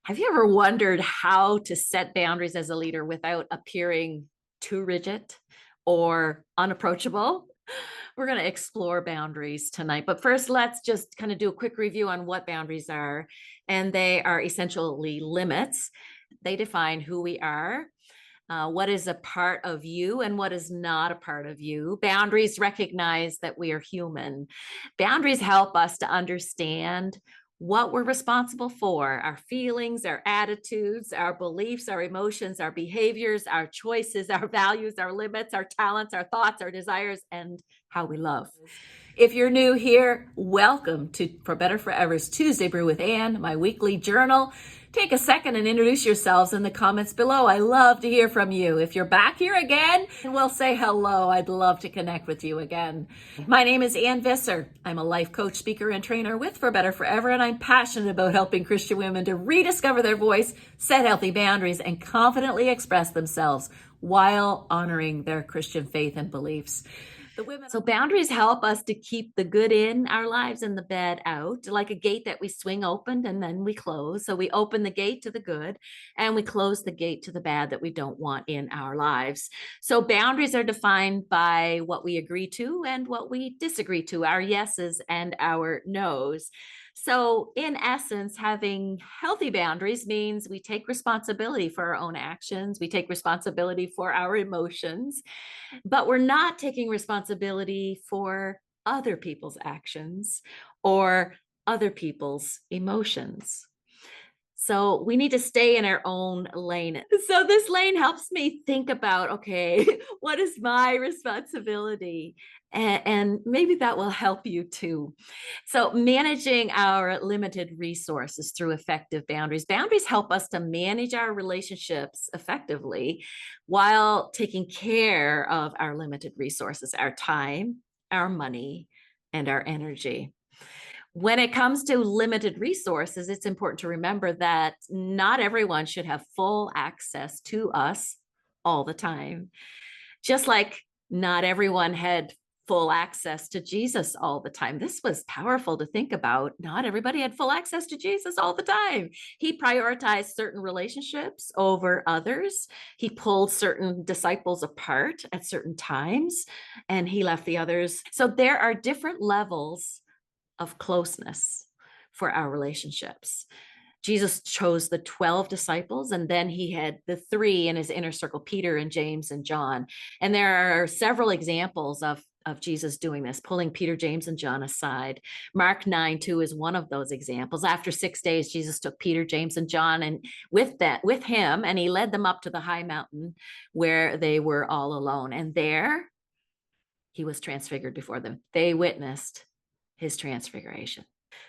Have you ever wondered how to set boundaries as a leader without appearing too rigid or unapproachable? We're going to explore boundaries tonight. But first, let's just kind of do a quick review on what boundaries are. And they are essentially limits. They define who we are, what is a part of you and what is not a part of you. Boundaries recognize that we are human. Boundaries help us to understand what we're responsible for: our feelings, our attitudes, our beliefs, our emotions, our behaviors, our choices, our values, our limits, our talents, our thoughts, our desires, and how we love. If you're new here, welcome to For Better Forever's Tuesday Brew with Anne, my weekly journal. Take a second and introduce yourselves in the comments below. I love to hear from you. If you're back here again, well, say hello. I'd love to connect with you again. My name is Ann Visser. I'm a life coach, speaker, and trainer with For Better Forever, and I'm passionate about helping Christian women to rediscover their voice, set healthy boundaries, and confidently express themselves while honoring their Christian faith and beliefs. So boundaries help us to keep the good in our lives and the bad out, like a gate that we swing open and then we close. So we open the gate to the good and we close the gate to the bad that we don't want in our lives. So boundaries are defined by what we agree to and what we disagree to, our yeses and our nos. So, in essence, having healthy boundaries means we take responsibility for our own actions, we take responsibility for our emotions, but we're not taking responsibility for other people's actions or other people's emotions. So we need to stay in our own lane. So this lane helps me think about, okay, what is my responsibility? And maybe that will help you too. So managing our limited resources through effective boundaries. Boundaries help us to manage our relationships effectively while taking care of our limited resources, our time, our money, and our energy. When it comes to limited resources, it's important to remember that not everyone should have full access to us all the time. Just like not everyone had full access to Jesus all the time. This was powerful to think about. Not everybody had full access to Jesus all the time. He prioritized certain relationships over others. He pulled certain disciples apart at certain times, and he left the others. So there are different levels of closeness for our relationships. Jesus chose the 12 disciples, and then he had the three in his inner circle, Peter and James and John. And there are several examples of Jesus doing this, pulling Peter, James, and John aside. Mark 9:2 is one of those examples. After 6 days, Jesus took Peter, James, and John and with him, and he led them up to the high mountain where they were all alone. And there he was transfigured before them. They witnessed his transfiguration.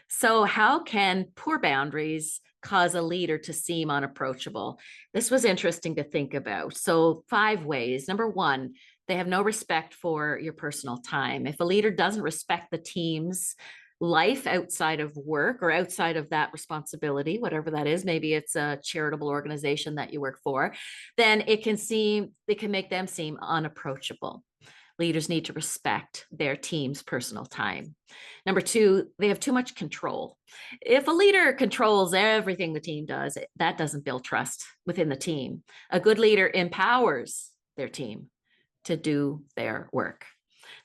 So, how can poor boundaries cause a leader to seem unapproachable? This was interesting to think about. So, 5 ways. Number one, they have no respect for your personal time. If a leader doesn't respect the team's life outside of work or outside of that responsibility, whatever that is, maybe it's a charitable organization that you work for, then it can make them seem unapproachable. Leaders need to respect their team's personal time. Number two, they have too much control. If a leader controls everything the team does, that doesn't build trust within the team. A good leader empowers their team to do their work.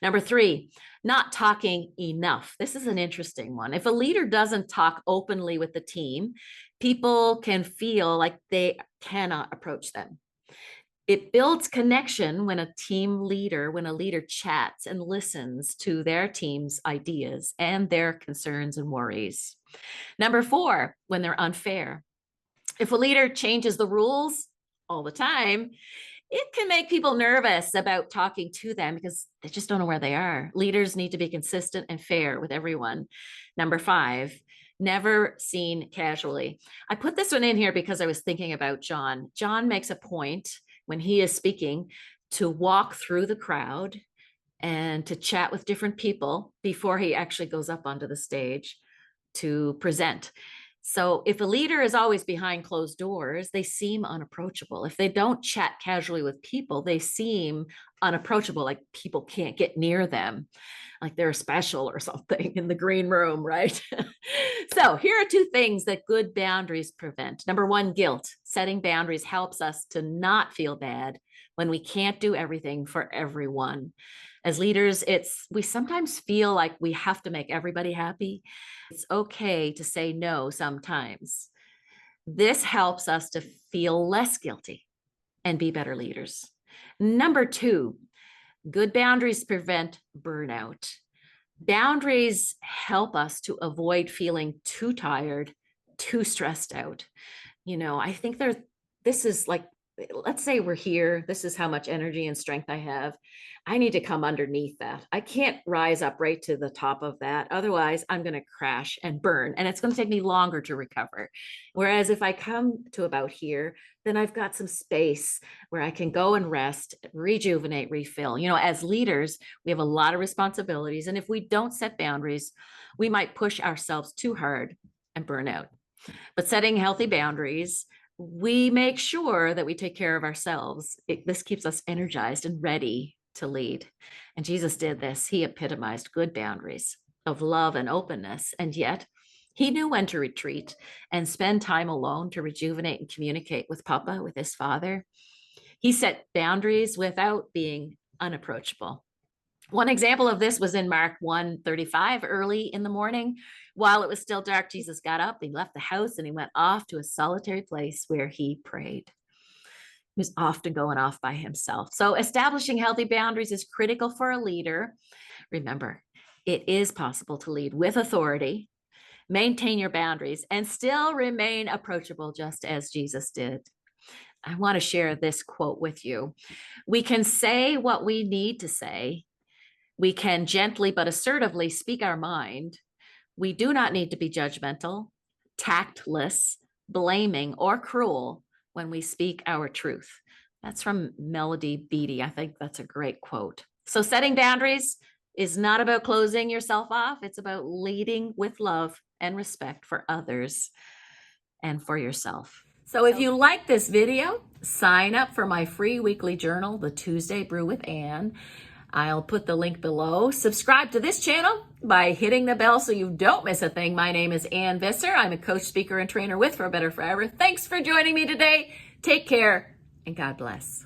Number three, not talking enough. This is an interesting one. If a leader doesn't talk openly with the team, people can feel like they cannot approach them. It builds connection when a leader chats and listens to their team's ideas and their concerns and worries. Number four, when they're unfair. If a leader changes the rules all the time, it can make people nervous about talking to them because they just don't know where they are. Leaders need to be consistent and fair with everyone. Number five, never seen casually. I put this one in here because I was thinking about John. John makes a point when he is speaking to walk through the crowd and to chat with different people before he actually goes up onto the stage to present. So if a leader is always behind closed doors, they seem unapproachable. If they don't chat casually with people, they seem unapproachable, like people can't get near them, like they're special or something in the green room, right? So here are two things that good boundaries prevent. Number one, guilt. Setting boundaries helps us to not feel bad when we can't do everything for everyone. As leaders, we sometimes feel like we have to make everybody happy. It's okay to say no sometimes. This helps us to feel less guilty and be better leaders. Number two, good boundaries prevent burnout. Boundaries help us to avoid feeling too tired, too stressed out. I think this is like, let's say we're here, this is how much energy and strength I have. I need to come underneath that. I can't rise up right to the top of that. Otherwise, I'm going to crash and burn, and it's going to take me longer to recover. Whereas if I come to about here, then I've got some space where I can go and rest, rejuvenate, refill. As leaders, we have a lot of responsibilities. And if we don't set boundaries, we might push ourselves too hard and burn out. But setting healthy boundaries, we make sure that we take care of ourselves. This keeps us energized and ready to lead. And Jesus did this. He epitomized good boundaries of love and openness. And yet he knew when to retreat and spend time alone to rejuvenate and communicate with Papa, with his Father. He set boundaries without being unapproachable. One example of this was in Mark 1:35, early in the morning. While it was still dark, Jesus got up, he left the house, and he went off to a solitary place where he prayed. He was often going off by himself. So establishing healthy boundaries is critical for a leader. Remember, it is possible to lead with authority, maintain your boundaries, and still remain approachable, just as Jesus did. I want to share this quote with you. We can say what we need to say. We can gently but assertively speak our mind. We do not need to be judgmental, tactless, blaming, or cruel when we speak our truth. That's from Melody Beattie. I think that's a great quote. So setting boundaries is not about closing yourself off. It's about leading with love and respect for others and for yourself. So if you like this video, sign up for my free weekly journal, The Tuesday Brew with Anne. I'll put the link below. Subscribe to this channel by hitting the bell so you don't miss a thing. My name is Ann Visser. I'm a coach, speaker, and trainer with For Better Forever. Thanks for joining me today. Take care and God bless.